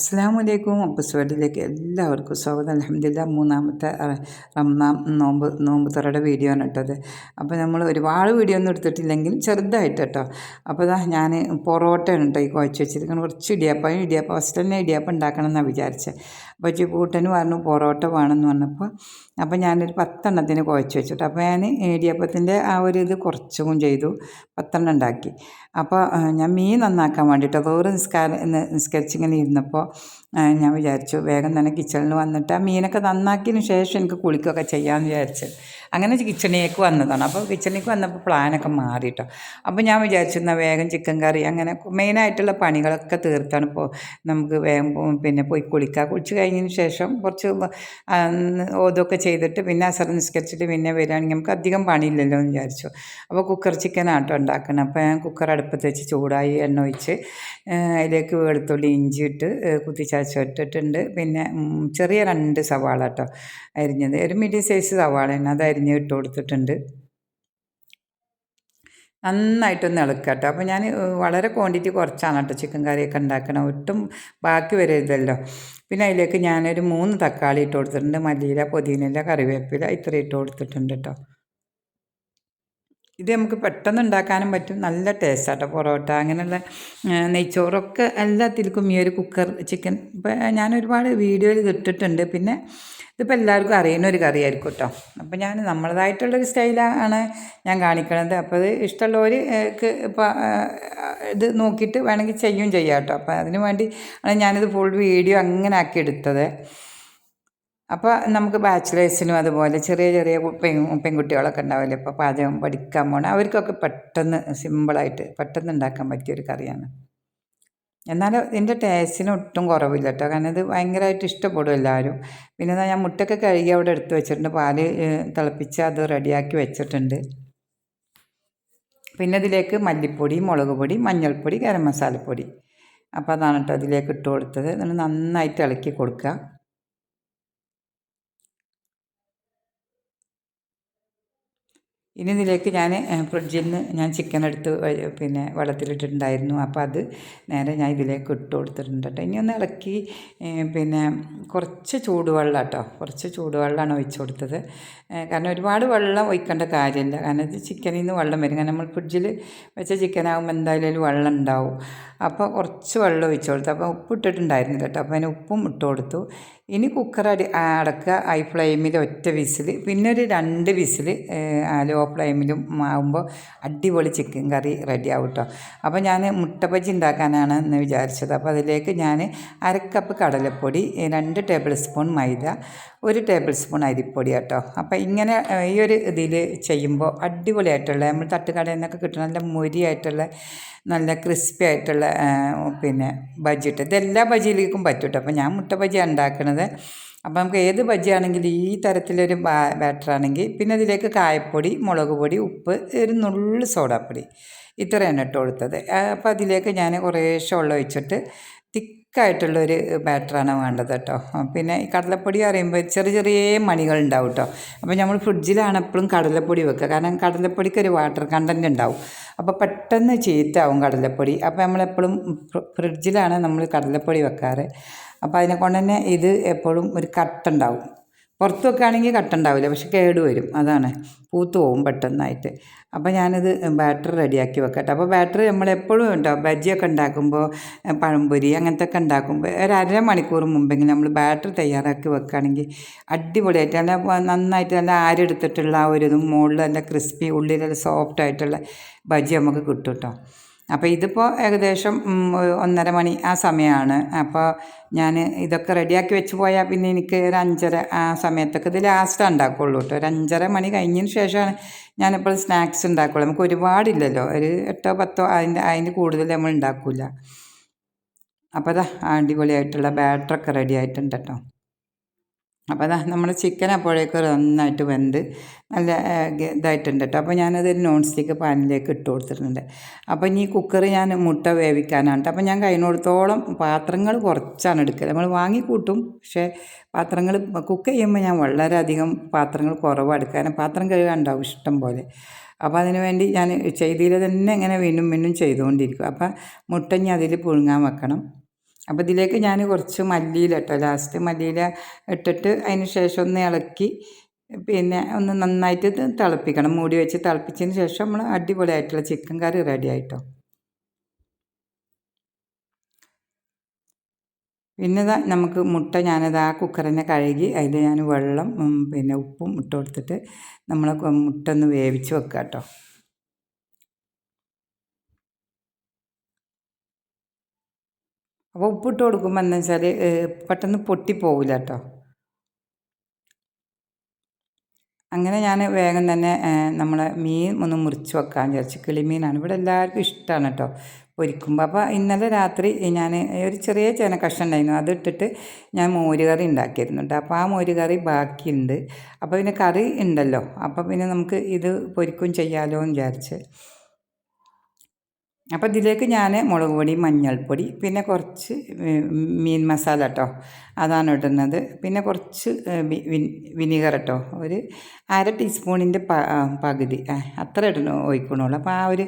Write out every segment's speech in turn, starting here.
അസ്സലാമു അലൈക്കും. അപ്പുസ്വേഡിലേക്ക് എല്ലാവർക്കും സ്വാഗതം. അൽഹംദുലില്ലാ മൂന്നാമത്തെ റംസാൻ നോമ്പ് തുറയുടെ വീഡിയോ ആണ് കേട്ടത്. അപ്പോൾ നമ്മൾ ഒരുപാട് വീഡിയോ ഒന്നും എടുത്തിട്ടില്ലെങ്കിൽ ചെറുതായിട്ട് കേട്ടോ. അപ്പോൾ ഞാൻ പൊറോട്ടയാണ് കേട്ടോ ഈ കുഴച്ച് വെച്ചിരിക്കുന്നത്. കുറച്ച് ഇടിയപ്പം ഫസ്റ്റ് തന്നെ ഇടിയപ്പം ഉണ്ടാക്കണം എന്നാണ് വിചാരിച്ചത്. അപ്പോൾ കൂട്ടന് പറഞ്ഞു പൊറോട്ട വേണമെന്ന് പറഞ്ഞപ്പോൾ അപ്പോൾ ഞാനൊരു 10 എണ്ണത്തിന് കുഴച്ച് വെച്ചിട്ട് അപ്പോൾ ഞാൻ ഇടിയപ്പത്തിൻ്റെ ആ ഒരു ഇത് കുറച്ചും ചെയ്തു, 10 എണ്ണം ഉണ്ടാക്കി. അപ്പോൾ ഞാൻ മീൻ നന്നാക്കാൻ വേണ്ടിയിട്ട് വേറെ നിസ്കരിച്ചിങ്ങനെ ഇരുന്നപ്പോൾ ഞാൻ വിചാരിച്ചു വേഗം തന്നെ കിച്ചണിൽ വന്നിട്ട് ആ മീനൊക്കെ നന്നാക്കിയതിന് ശേഷം എനിക്ക് കുളിക്കുകയൊക്കെ ചെയ്യാമെന്ന് വിചാരിച്ചു. അങ്ങനെ കിച്ചണിലേക്ക് വന്നതാണ്. അപ്പോൾ കിച്ചണിലേക്ക് വന്നപ്പോൾ പ്ലാനൊക്കെ മാറിയിട്ടോ. അപ്പോൾ ഞാൻ വിചാരിച്ചു എന്നാൽ വേഗം ചിക്കൻ കറി അങ്ങനെ മെയിനായിട്ടുള്ള പണികളൊക്കെ തീർത്താണ് ഇപ്പോൾ നമുക്ക് വേഗം പോയി കുളിച്ച് കഴിഞ്ഞതിന് ശേഷം കുറച്ച് ഓതൊക്കെ ചെയ്തിട്ട് പിന്നെ അസർ നിസ്കരിച്ചിട്ട് പിന്നെ വരികയാണെങ്കിൽ നമുക്ക് അധികം പണിയില്ലല്ലോ എന്ന് വിചാരിച്ചു. അപ്പോൾ കുക്കർ ചിക്കൻ ആട്ടോ ഉണ്ടാക്കണം. അപ്പോൾ ഞാൻ കുക്കർ അടുപ്പത്ത് വെച്ച് ചൂടായി എണ്ണ ഒഴിച്ച് അതിലേക്ക് വെളുത്തുള്ളി ഇഞ്ചി ഇട്ട് കുത്തിച്ചതച്ചിട്ടിട്ടുണ്ട്. പിന്നെ ചെറിയ 2 സവാള കേട്ടോ അരിഞ്ഞത്, ഒരു മീഡിയം സൈസ് സവാളയാണ്, അത് അരിഞ്ഞ് ഇട്ട് കൊടുത്തിട്ടുണ്ട്. നന്നായിട്ടൊന്ന് ഇളക്കുക കേട്ടോ. അപ്പോൾ ഞാൻ വളരെ ക്വാണ്ടിറ്റി കുറച്ചാണ് കേട്ടോ ചിക്കൻ കറിയൊക്കെ ഉണ്ടാക്കണം, ഒട്ടും ബാക്കി വരരുതല്ലോ. പിന്നെ അതിലേക്ക് ഞാനൊരു 3 തക്കാളി ഇട്ട് കൊടുത്തിട്ടുണ്ട്, മല്ലിയില പുതിനയില കറിവേപ്പില ഇത്ര ഇട്ട് കൊടുത്തിട്ടുണ്ട് കേട്ടോ. ഇത് നമുക്ക് പെട്ടെന്ന് ഉണ്ടാക്കാനും പറ്റും, നല്ല ടേസ്റ്റാട്ടോ. പൊറോട്ട അങ്ങനെയുള്ള നെയ്ച്ചോറൊക്കെ എല്ലാത്തിൽക്കും ഈ ഒരു കുക്കർ ചിക്കൻ ഇപ്പം ഞാൻ ഒരുപാട് വീഡിയോയിൽ ഇട്ടിട്ടുണ്ട്. പിന്നെ ഇതിപ്പോൾ എല്ലാവർക്കും അറിയുന്ന ഒരു കറിയായിരിക്കും കേട്ടോ. അപ്പോൾ ഞാൻ നമ്മളതായിട്ടുള്ളൊരു സ്റ്റൈലാണ് ഞാൻ കാണിക്കണത്. അപ്പോൾ അത് ഇഷ്ടമുള്ളവർക്ക് ഇപ്പോൾ ഇത് നോക്കിയിട്ട് വേണമെങ്കിൽ ചെയ്യാം കേട്ടോ. അപ്പോൾ അതിന് വേണ്ടി ആണ് ഞാനിത് ഫുൾ വീഡിയോ അങ്ങനെ ആക്കി എടുത്തത്. അപ്പോൾ നമുക്ക് ബാച്ചിലേഴ്സിനും അതുപോലെ ചെറിയ പെൺകുട്ടികളൊക്കെ ഉണ്ടാവില്ലേ ഇപ്പോൾ പാചകം പഠിക്കാൻ പോകണം, അവർക്കൊക്കെ പെട്ടെന്ന് സിമ്പിളായിട്ട് പെട്ടെന്ന് ഉണ്ടാക്കാൻ പറ്റിയൊരു കറിയാണ്. എന്നാലും ഇതിൻ്റെ ടേസ്റ്റിന് ഒട്ടും കുറവില്ല കേട്ടോ, കാരണം ഇത് ഭയങ്കരമായിട്ട് ഇഷ്ടപ്പെടും എല്ലാവരും. പിന്നെ ഞാൻ മുട്ടയൊക്കെ കഴുകി അവിടെ എടുത്ത് വെച്ചിട്ടുണ്ട്, പാല് തിളപ്പിച്ച് അത് റെഡിയാക്കി വെച്ചിട്ടുണ്ട്. പിന്നെ ഇതിലേക്ക് മല്ലിപ്പൊടി, മുളക് പൊടി, മഞ്ഞൾപ്പൊടി, ഗരം മസാലപ്പൊടി, അപ്പോൾ അതാണ് കേട്ടോ ഇതിലേക്ക് ഇട്ട് കൊടുത്തത്. എന്നിട്ട് നന്നായിട്ട് ഇളക്കി കൊടുക്കുക. ഇനി ഇതിലേക്ക് ഞാൻ ഫ്രിഡ്ജിൽ നിന്ന് ഞാൻ ചിക്കൻ എടുത്ത് പിന്നെ വെള്ളത്തിലിട്ടിട്ടുണ്ടായിരുന്നു. അപ്പോൾ അത് നേരെ ഞാൻ ഇതിലേക്ക് ഇട്ട് കൊടുത്തിട്ടുണ്ട് കേട്ടോ. ഇനി ഒന്ന് ഇളക്കി പിന്നെ കുറച്ച് ചൂടുവെള്ളം കേട്ടോ, കുറച്ച് ചൂടുവെള്ളമാണ് ഒഴിച്ച് കൊടുത്തത്. കാരണം ഒരുപാട് വെള്ളം ഒഴിക്കേണ്ട കാര്യമില്ല, കാരണം ഇത് ചിക്കനിൽ നിന്ന് വെള്ളം വരും. കാരണം നമ്മൾ ഫ്രിഡ്ജിൽ വെച്ച ചിക്കനാകുമ്പോൾ എന്തായാലും വെള്ളം ഉണ്ടാവും. അപ്പോൾ കുറച്ച് വെള്ളം ഒഴിച്ച് കൊടുത്തു. അപ്പോൾ ഉപ്പ് ഇട്ടിട്ടുണ്ടായിരുന്നില്ല കേട്ടോ, അപ്പോൾ അതിന് ഉപ്പും ഇട്ട് കൊടുത്തു. ഇനി കുക്കർ അടക്കുക, ഹൈ ഫ്ലെയിമിൽ ഒറ്റ വിസിൽ, പിന്നെ ഒരു 2 വിസിൽ ലോ ഫ്ലെയിമിലും ആകുമ്പോൾ അടിപൊളി ചിക്കൻ കറി റെഡി ആവും കേട്ടോ. അപ്പോൾ ഞാൻ മുട്ട ബജി ഉണ്ടാക്കാനാണ് എന്ന് വിചാരിച്ചത്. അപ്പോൾ അതിലേക്ക് ഞാൻ 1/2 കപ്പ് കടലപ്പൊടി, 2 ടേബിൾ സ്പൂൺ മൈദ, 1 ടേബിൾ സ്പൂൺ അരിപ്പൊടി കേട്ടോ. അപ്പോൾ ഇങ്ങനെ ഈ ഒരു ഇതിൽ ചെയ്യുമ്പോൾ അടിപൊളിയായിട്ടുള്ള നമ്മൾ തട്ടുകടയിൽ നിന്നൊക്കെ കിട്ടുന്ന നല്ല മൊരിയായിട്ടുള്ള നല്ല ക്രിസ്പി ആയിട്ടുള്ള പിന്നെ ബജി ഇട്ട് ഇതെല്ലാ ബജിയിലേക്കും പറ്റും കേട്ടോ. അപ്പോൾ ഞാൻ മുട്ട ബജിയാണ് ഉണ്ടാക്കുന്നത്. അപ്പോൾ നമുക്ക് ഏത് ബജിയാണെങ്കിലും ഈ തരത്തിലൊരു ബാറ്ററാണെങ്കിൽ പിന്നെ ഇതിലേക്ക് കായപ്പൊടി, മുളക് പൊടി, ഉപ്പ്, ഒരു നുള്ളു സോഡാപ്പൊടി ഇത്രയാണ് ഇട്ട് കൊടുത്തത്. അപ്പോൾ അതിലേക്ക് ഞാൻ കുറേശ്ശെ വെള്ളം ഒഴിച്ചിട്ട് തിക്കായിട്ടുള്ളൊരു ബാറ്ററാണ് വേണ്ടത് കേട്ടോ. പിന്നെ ഈ കടലപ്പൊടി പറയുമ്പോൾ ചെറിയ മണികളുണ്ടാവും കേട്ടോ. അപ്പോൾ നമ്മൾ ഫ്രിഡ്ജിലാണ് എപ്പോഴും കടലപ്പൊടി വെക്കുക, കാരണം കടലപ്പൊടിക്ക് ഒരു വാട്ടർ കണ്ടൻറ്റ് ഉണ്ടാവും. അപ്പോൾ പെട്ടെന്ന് ചീത്തയാവും കടലപ്പൊടി. അപ്പോൾ നമ്മളെപ്പോഴും ഫ്രിഡ്ജിലാണ് നമ്മൾ കടലപ്പൊടി വെക്കാറ്. അപ്പോൾ അതിനെക്കൊണ്ട് തന്നെ ഇത് എപ്പോഴും ഒരു കട്ടുണ്ടാവും. പുറത്ത് വെക്കുകയാണെങ്കിൽ കട്ടുണ്ടാവില്ല, പക്ഷെ കേട് വരും, അതാണ് പൂത്ത് പോവും പെട്ടെന്നായിട്ട്. അപ്പോൾ ഞാനിത് ബാറ്റർ റെഡിയാക്കി വെക്കട്ടെ. അപ്പോൾ ബാറ്റർ നമ്മളെപ്പോഴും ഉണ്ടാവും, ബജിയൊക്കെ ഉണ്ടാക്കുമ്പോൾ, പഴംപൊരി അങ്ങനത്തെ ഒക്കെ ഉണ്ടാക്കുമ്പോൾ ഒരു 1/2 മണിക്കൂർ മുമ്പെങ്കിലും നമ്മൾ ബാറ്റർ തയ്യാറാക്കി വെക്കുകയാണെങ്കിൽ അടിപൊളിയായിട്ട് നല്ല നന്നായിട്ട് നല്ല ആരെടുത്തിട്ടുള്ള ആ ഒരു ഇതും മുകളിൽ നല്ല ക്രിസ്പി ഉള്ളിൽ സോഫ്റ്റായിട്ടുള്ള ബജി നമുക്ക് കിട്ടും കേട്ടോ. അപ്പോൾ ഇതിപ്പോൾ ഏകദേശം 1:30 മണി ആ സമയമാണ്. അപ്പോൾ ഞാൻ ഇതൊക്കെ റെഡിയാക്കി വെച്ച് പോയാൽ പിന്നെ എനിക്ക് ഒരു 5:30 ആ സമയത്തൊക്കെ ഇത് ലാസ്റ്റ് ഉണ്ടാക്കുള്ളൂ കേട്ടോ. ഒരു 5:30 മണി കഴിഞ്ഞതിന് ശേഷമാണ് ഞാനിപ്പോൾ സ്നാക്സ് ഉണ്ടാക്കുള്ളൂ. നമുക്ക് ഒരുപാടില്ലല്ലോ, ഒരു 8 10 അതിൻ്റെ കൂടുതൽ നമ്മൾ ഉണ്ടാക്കില്ല. അപ്പോൾ അതാ അടിപൊളിയായിട്ടുള്ള ബാറ്ററൊക്കെ റെഡി ആയിട്ടുണ്ട് കേട്ടോ. അപ്പോൾ അതാ നമ്മുടെ ചിക്കൻ അപ്പോഴേക്കും നന്നായിട്ട് വെന്ത് നല്ല ഇതായിട്ടുണ്ട് കേട്ടോ. അപ്പോൾ ഞാനത് നോൺ സ്റ്റിക്ക് പാനിലേക്ക് ഇട്ട് കൊടുത്തിട്ടുണ്ട്. അപ്പോൾ ഇനി കുക്കർ ഞാൻ മുട്ട വേവിക്കാനാണ് കേട്ടോ. അപ്പോൾ ഞാൻ കഴിയുന്നിടത്തോളം പാത്രങ്ങൾ കുറച്ചാണ് എടുക്കൽ. നമ്മൾ വാങ്ങിക്കൂട്ടും, പക്ഷേ പാത്രങ്ങൾ കുക്ക് ചെയ്യുമ്പോൾ ഞാൻ വളരെയധികം പാത്രങ്ങൾ കുറവാണ് എടുക്കുക, കാരണം പാത്രം കഴുകാനുണ്ടാവും ഇഷ്ടം പോലെ. അപ്പോൾ അതിന് വേണ്ടി ഞാൻ ചെയ്തതിൽ തന്നെ ഇങ്ങനെ വീണ്ടും ചെയ്തുകൊണ്ടിരിക്കും. അപ്പോൾ മുട്ട ഇനി അതിൽ പുഴുങ്ങാൻ വെക്കണം. അപ്പോൾ ഇതിലേക്ക് ഞാൻ കുറച്ച് മല്ലിയില ഇട്ടോ, ലാസ്റ്റ് മല്ലിയില ഇട്ടിട്ട് അതിന് ശേഷം ഒന്ന് ഇളക്കി പിന്നെ ഒന്ന് നന്നായിട്ട് തിളപ്പിക്കണം. മൂടി വെച്ച് തിളപ്പിച്ചതിന് ശേഷം നമ്മൾ അടിപൊളിയായിട്ടുള്ള ചിക്കൻ കറി റെഡി ആയിട്ടോ. പിന്നെ നമുക്ക് മുട്ട ഞാനത് ആ കുക്കറിനെ കഴുകി അതിൽ ഞാൻ വെള്ളം പിന്നെ ഉപ്പും ഇട്ട് കൊടുത്തിട്ട് നമ്മൾ മുട്ട ഒന്ന് വേവിച്ച് വെക്കുക കേട്ടോ. അപ്പോൾ ഉപ്പിട്ട് കൊടുക്കുമ്പോൾ എന്താ വെച്ചാൽ പെട്ടെന്ന് പൊട്ടിപ്പോവില്ല കേട്ടോ. അങ്ങനെ ഞാൻ വേഗം തന്നെ നമ്മളെ മീൻ ഒന്ന് മുറിച്ച് വെക്കാൻ വിചാരിച്ചു. കിളിമീനാണ് ഇവിടെ എല്ലാവർക്കും ഇഷ്ടമാണ് കേട്ടോ പൊരിക്കുമ്പോൾ. അപ്പോൾ ഇന്നലെ രാത്രി ഞാൻ ഒരു ചെറിയ ചേന കഷ്ണം ഉണ്ടായിരുന്നു, അതിട്ടിട്ട് ഞാൻ മോരുകറി ഉണ്ടാക്കിയിരുന്നു കേട്ടോ. അപ്പോൾ ആ മോരുകറി ബാക്കിയുണ്ട്. അപ്പോൾ പിന്നെ കറി ഉണ്ടല്ലോ, അപ്പോൾ പിന്നെ നമുക്ക് ഇത് പൊരിക്കും ചെയ്യാമല്ലോ എന്ന് വിചാരിച്ച്. അപ്പോൾ ഇതിലേക്ക് ഞാൻ മുളക് പൊടി, മഞ്ഞൾപ്പൊടി, പിന്നെ കുറച്ച് മീൻ മസാല കേട്ടോ, അതാണ് ഇടുന്നത്. പിന്നെ കുറച്ച് വിനീഗർ കേട്ടോ, ഒരു 1/2 ടീസ്പൂണിൻ്റെ പകുതി അത്ര ഒഴിക്കണുള്ളൂ. അപ്പോൾ ആ ഒരു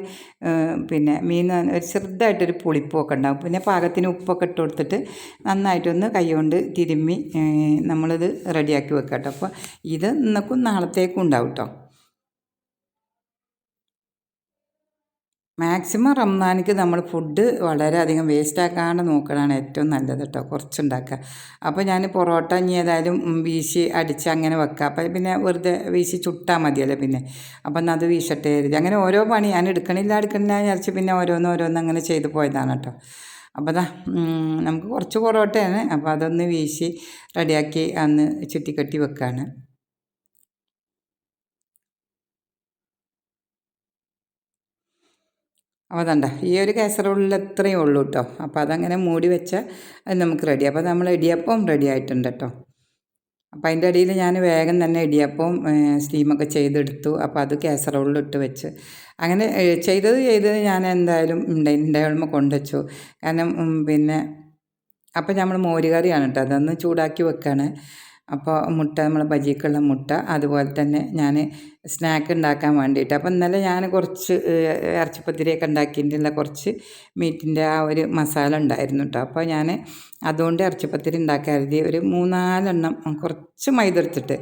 പിന്നെ മീൻ ഒരു ചെറുതായിട്ടൊരു പുളിപ്പൊക്കെ ഉണ്ടാകും. പിന്നെ പാകത്തിന് ഉപ്പൊക്കെ ഇട്ട് കൊടുത്തിട്ട് നന്നായിട്ടൊന്ന് കൈ കൊണ്ട് തിരുമ്മി നമ്മളിത് റെഡിയാക്കി വെക്കാം കേട്ടോ. അപ്പോൾ ഇത് ഇന്നേക്കും നാളത്തേക്കും ഉണ്ടാവും കേട്ടോ. മാക്സിമം റംസാനിക്ക് നമ്മൾ ഫുഡ് വളരെയധികം വേസ്റ്റ് ആക്കാണ്ട് നോക്കണതാണ് ഏറ്റവും നല്ലത് കേട്ടോ, കുറച്ചുണ്ടാക്കുക. അപ്പോൾ ഞാൻ പൊറോട്ട ഇനി ഏതായാലും വീശി അടിച്ച് അങ്ങനെ വെക്കുക. അപ്പോൾ പിന്നെ വെറുതെ വീശി ചുട്ടാൽ മതിയല്ലോ പിന്നെ. അപ്പം എന്നാൽ അത് വീശട്ടെ കരുതി അങ്ങനെ ഓരോ പണി ഞാൻ എടുക്കണില്ല വിചാരിച്ച് പിന്നെ ഓരോന്ന് അങ്ങനെ ചെയ്ത് പോയതാണ് കേട്ടോ. അപ്പോൾ നമുക്ക് കുറച്ച് പൊറോട്ടയാണ്, അപ്പോൾ അതൊന്ന് വീശി റെഡിയാക്കി അന്ന് ചുറ്റിക്കെട്ടി വെക്കുകയാണ്. അപ്പോൾ അതണ്ട ഈ ഒരു കാസറോളിൽ എത്രയേ ഉള്ളൂ കേട്ടോ. അപ്പോൾ അതങ്ങനെ മൂടി വെച്ചാൽ അത് നമുക്ക് റെഡി. അപ്പോൾ നമ്മൾ ഇടിയപ്പം റെഡി ആയിട്ടുണ്ട് കേട്ടോ. അപ്പോൾ അതിൻ്റെ ഇടയിൽ ഞാൻ വേഗം തന്നെ ഇടിയപ്പം സ്റ്റീമൊക്കെ ചെയ്തെടുത്തു. അപ്പോൾ അത് കാസറോളിലിട്ട് വെച്ച് അങ്ങനെ ചെയ്തത് ഞാൻ എന്തായാലും ഉണ്ടാകുമ്പോൾ കൊണ്ടുവച്ചു. കാരണം പിന്നെ അപ്പോൾ നമ്മൾ മോരുകറിയാണ് കേട്ടോ, അതൊന്ന് ചൂടാക്കി വെക്കാണ്. അപ്പോൾ മുട്ട നമ്മൾ ബജിക്കുള്ള മുട്ട, അതുപോലെ തന്നെ ഞാൻ സ്നാക്ക് ഉണ്ടാക്കാൻ വേണ്ടിയിട്ട്. അപ്പോൾ ഇന്നലെ ഞാൻ കുറച്ച് ഇറച്ചിപ്പത്തിരിയൊക്കെ ഉണ്ടാക്കിയിട്ടുള്ള കുറച്ച് മീറ്റിൻ്റെ ആ ഒരു മസാല ഉണ്ടായിരുന്നു കേട്ടോ. അപ്പോൾ ഞാൻ അതുകൊണ്ട് ഇറച്ചിപ്പത്തിരി ഉണ്ടാക്കാൻ കരുതി ഒരു 3-4 എണ്ണം കുറച്ച് മൈദ എടുത്തിട്ട്,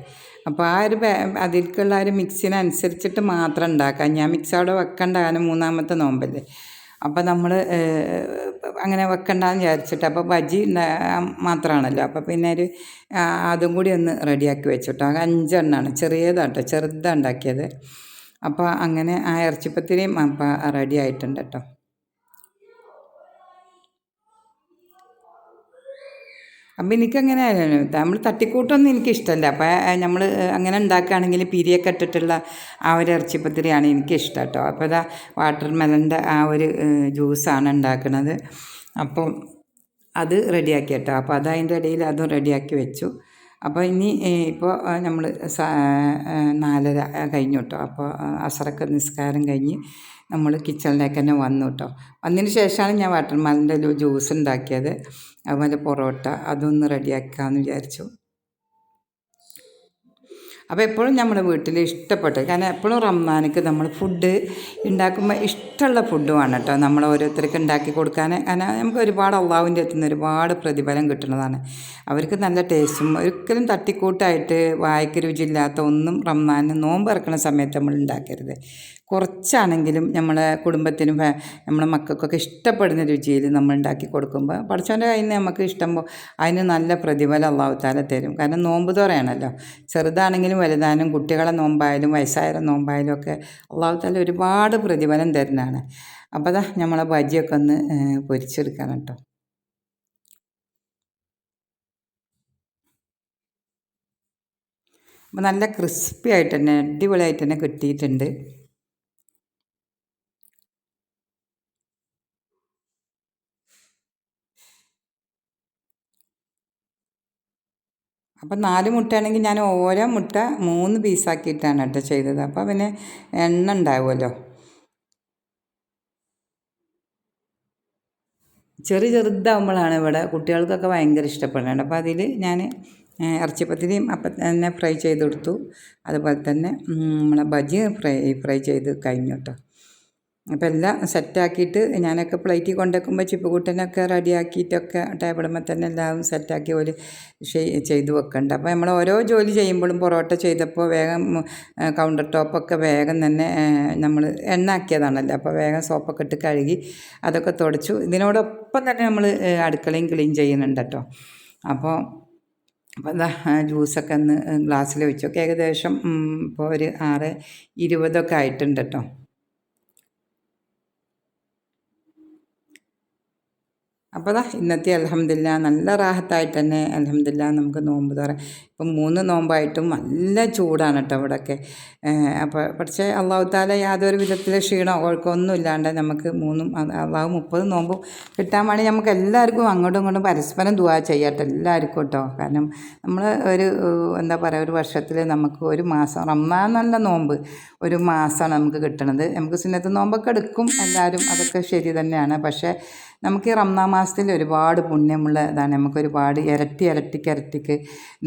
അപ്പോൾ ആ ഒരു അതിലേക്കുള്ള ഒരു മിക്സിനനുസരിച്ചിട്ട് മാത്രം ഉണ്ടാക്കാം. ഞാൻ മിക്സ് അവിടെ വെക്കണ്ട, കാരണം 3-ാമത്തെ നോമ്പല്ലേ. അപ്പോൾ നമ്മൾ അങ്ങനെ വെക്കണ്ടെന്ന് വിചാരിച്ചിട്ട്, അപ്പോൾ ബജി മാത്രമാണല്ലോ, അപ്പോൾ പിന്നെ ഒരു അതും കൂടി ഒന്ന് റെഡിയാക്കി വെച്ചിട്ടോ. 5 എണ്ണമാണ്, ചെറുതാണ് ഉണ്ടാക്കിയത്. അപ്പോൾ അങ്ങനെ ആ ഇറച്ചിപ്പത്തിരിയും അപ്പോൾ റെഡി ആയിട്ടുണ്ട് കേട്ടോ. അപ്പം എനിക്കങ്ങനെ നമ്മൾ തട്ടിക്കൂട്ടൊന്നും എനിക്കിഷ്ടമല്ല. അപ്പോൾ നമ്മൾ അങ്ങനെ ഉണ്ടാക്കുകയാണെങ്കിൽ പിരിയൊക്കെ ഇട്ടിട്ടുള്ള ആ ഒരു ഇറച്ചിപ്പത്തിരിയാണ് എനിക്കിഷ്ടം കേട്ടോ. അപ്പോൾ ഇതാ വാട്ടർ മെലൻ്റെ ആ ഒരു ജ്യൂസാണ് ഉണ്ടാക്കുന്നത്. അപ്പം അത് റെഡിയാക്കി കേട്ടോ. അപ്പോൾ അത് അതിൻ്റെ ഇടയിൽ അതും റെഡിയാക്കി വെച്ചു. അപ്പോൾ ഇനി ഇപ്പോൾ നമ്മൾ 4:30 കഴിഞ്ഞു കേട്ടോ. അപ്പോൾ അസറൊക്കെ നിസ്കാരം കഴിഞ്ഞ് നമ്മൾ കിച്ചണിലേക്ക് തന്നെ വന്നു കേട്ടോ. വന്നതിന് ശേഷമാണ് ഞാൻ വാട്ടർ മെലൻ്റെ ജ്യൂസ് ഉണ്ടാക്കിയത്. അതുപോലെ പൊറോട്ട അതൊന്ന് റെഡിയാക്കാമെന്ന് വിചാരിച്ചു. അപ്പോൾ എപ്പോഴും നമ്മുടെ വീട്ടിൽ ഇഷ്ടപ്പെട്ട്, കാരണം എപ്പോഴും റംസാനിക്ക് നമ്മൾ ഫുഡ് ഉണ്ടാക്കുമ്പോൾ ഇഷ്ടമുള്ള ഫുഡുമാണ് കേട്ടോ നമ്മൾ ഓരോരുത്തർക്ക് ഉണ്ടാക്കി കൊടുക്കാൻ. കാരണം നമുക്ക് ഒരുപാട് അള്ളാഹുവിൻ്റെ എത്തുന്ന ഒരുപാട് പ്രതിഫലം കിട്ടുന്നതാണ്. അവർക്ക് നല്ല ടേസ്റ്റും, ഒരിക്കലും തട്ടിക്കൂട്ടായിട്ട് വായ്ക്ക് രുചിയില്ലാത്ത ഒന്നും റംസാനിന് നോമ്പ് ഇറക്കുന്ന സമയത്ത് നമ്മൾ ഉണ്ടാക്കരുത്. കുറച്ചാണെങ്കിലും നമ്മളെ കുടുംബത്തിനും നമ്മളെ മക്കൾക്കൊക്കെ ഇഷ്ടപ്പെടുന്ന രുചിയിൽ നമ്മൾ ഉണ്ടാക്കി കൊടുക്കുമ്പോൾ പഠിച്ചവൻ്റെ കയ്യിൽ നിന്ന് നമുക്ക് ഇഷ്ടമ്പോൾ അതിന് നല്ല പ്രതിഫലം അള്ളാഹു തആല തരും. കാരണം നോമ്പ് തുറയാണല്ലോ, ചെറുതാണെങ്കിലും വലുതാനും കുട്ടികളെ നോമ്പായാലും വയസ്സായ നോമ്പായാലും ഒക്കെ അള്ളാഹു തആല ഒരുപാട് പ്രതിഫലം തരുന്നതാണ്. അപ്പോൾ നമ്മളെ ബജിയൊക്കെ ഒന്ന് പൊരിച്ചെടുക്കണം കേട്ടോ. അപ്പോൾ നല്ല ക്രിസ്പി ആയിട്ട് തന്നെ അടിപൊളിയായിട്ട് തന്നെ കിട്ടിയിട്ടുണ്ട്. അപ്പം 4 മുട്ടയാണെങ്കിൽ ഞാൻ ഓരോ മുട്ട 3 പീസാക്കിയിട്ടാണ് കേട്ടോ ചെയ്തത്. അപ്പോൾ പിന്നെ എണ്ണ ഉണ്ടാവുമല്ലോ. ചെറുതാകുമ്പോഴാണ് ഇവിടെ കുട്ടികൾക്കൊക്കെ ഭയങ്കര ഇഷ്ടപ്പെടുന്നത്. അപ്പോൾ അതിൽ ഞാൻ ഇറച്ചിപ്പത്തിരിയും അപ്പം തന്നെ ഫ്രൈ ചെയ്തെടുത്തു. അതുപോലെ തന്നെ നമ്മളെ ബജി ഫ്രൈ ചെയ്ത് കഴിഞ്ഞു കേട്ടോ. അപ്പോൾ എല്ലാം സെറ്റാക്കിയിട്ട് ഞാനൊക്കെ പ്ലേറ്റിൽ കൊണ്ടുവയ്ക്കുമ്പോൾ ചിപ്പുകൂട്ടനൊക്കെ റെഡിയാക്കിയിട്ടൊക്കെ ടേബിളുമ്മേ തന്നെ എല്ലാം സെറ്റാക്കി ഒരു ചെയ്ത് വെക്കുന്നുണ്ട്. അപ്പോൾ നമ്മൾ ഓരോ ജോലി ചെയ്യുമ്പോഴും പൊറോട്ട ചെയ്തപ്പോൾ വേഗം കൗണ്ടർ ടോപ്പൊക്കെ വേഗം തന്നെ നമ്മൾ എണ്ണാക്കിയതാണല്ലോ, അപ്പോൾ വേഗം സോപ്പൊക്കെ ഇട്ട് കഴുകി അതൊക്കെ തുടച്ചു. ഇതിനോടൊപ്പം തന്നെ നമ്മൾ അടുക്കളയും ക്ലീൻ ചെയ്യുന്നുണ്ട് കേട്ടോ. അപ്പോൾ എന്താ ജ്യൂസൊക്കെ ഒന്ന് ഗ്ലാസ്സിൽ വെച്ചൊക്കെ ഏകദേശം ഇപ്പോൾ ഒരു 6:20 ആയിട്ടുണ്ട് കേട്ടോ. അപ്പോൾ ഇന്നത്തെ അൽഹംദുലില്ലാ നല്ല റാഹത്തായിട്ട് തന്നെ അൽഹംദുലില്ലാ നമുക്ക് നോമ്പ് തുറ. ഇപ്പം 3 നോമ്പായിട്ടും നല്ല ചൂടാണ് കേട്ടോ ഇവിടെയൊക്കെ. അപ്പോൾ പക്ഷേ അള്ളാഹു താല യാതൊരു വിധത്തിലെ ക്ഷീണമോ കുഴപ്പമൊന്നും ഇല്ലാണ്ട് നമുക്ക് അള്ളാഹു 30 നോമ്പും കിട്ടാൻ വേണ്ടി നമുക്ക് എല്ലാവർക്കും അങ്ങോട്ടും ഇങ്ങോട്ടും പരസ്പരം ദുആ ചെയ്യട്ടെ എല്ലാവർക്കും കേട്ടോ. കാരണം നമ്മൾ എന്താ പറയുക, ഒരു വർഷത്തിൽ നമുക്ക് ഒരു മാസം റമദാൻ നല്ല നോമ്പ് ഒരു മാസമാണ് നമുക്ക് കിട്ടണത്. നമുക്ക് സുന്നത്ത് നോമ്പൊക്കെ എടുക്കും എല്ലാവരും, അതൊക്കെ ശരി തന്നെയാണ്. പക്ഷേ നമുക്ക് ഈ റമദാൻ മാസത്തിൽ ഒരുപാട് പുണ്യമുള്ള ഇതാണ്. നമുക്ക് ഒരുപാട് ഇരട്ടിക്ക്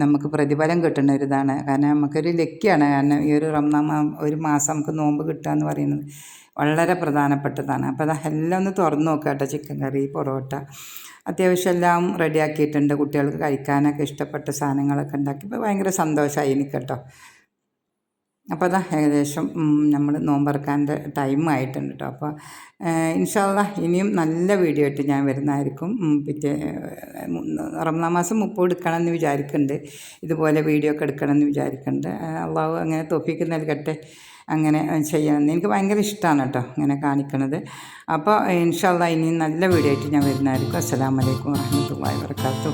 നമുക്ക് പ്രതിഫലം കിട്ടുന്ന ഒരു ഇതാണ്. കാരണം നമുക്കൊരു ലക്കിയാണ്. കാരണം ഈ ഒരു റമദാൻ ഒരു മാസം നമുക്ക് നോമ്പ് കിട്ടുക എന്ന് പറയുന്നത് വളരെ പ്രധാനപ്പെട്ടതാണ്. അപ്പോൾ എല്ലാം ഒന്ന് തുറന്ന് നോക്കുക കേട്ടോ. ചിക്കൻ കറി, പൊറോട്ട അത്യാവശ്യം എല്ലാം റെഡിയാക്കിയിട്ടുണ്ട്. കുട്ടികൾക്ക് കഴിക്കാനൊക്കെ ഇഷ്ടപ്പെട്ട സാധനങ്ങളൊക്കെ ഉണ്ടാക്കിയപ്പോൾ ഭയങ്കര സന്തോഷമായി എനിക്ക് കേട്ടോ. അപ്പോൾ ഏകദേശം നമ്മൾ നോമ്പറക്കാൻ്റെ ടൈം ആയിട്ടുണ്ട് കേട്ടോ. അപ്പോൾ ഇൻഷാ അല്ലാഹ് ഇനിയും നല്ല വീഡിയോ ആയിട്ട് ഞാൻ വരുന്നതായിരിക്കും. റമദാൻ മാസം 30 എടുക്കണമെന്ന് വിചാരിക്കുന്നുണ്ട്. ഇതുപോലെ വീഡിയോ ഒക്കെ എടുക്കണമെന്ന് വിചാരിക്കുന്നുണ്ട്. അള്ളാഹു അങ്ങനെ തൗഫീക്ക് നൽകട്ടെ അങ്ങനെ ചെയ്യണമെന്ന്. എനിക്ക് ഭയങ്കര ഇഷ്ടമാണ് കേട്ടോ ഇങ്ങനെ കാണിക്കണത്. അപ്പോൾ ഇൻഷാ അല്ലാഹ് ഇനിയും നല്ല വീഡിയോ ആയിട്ട് ഞാൻ വരുന്നതായിരിക്കും. അസ്സലാമു അലൈക്കും വറഹ്മത്തുള്ളാഹി വബറകാതുഹു.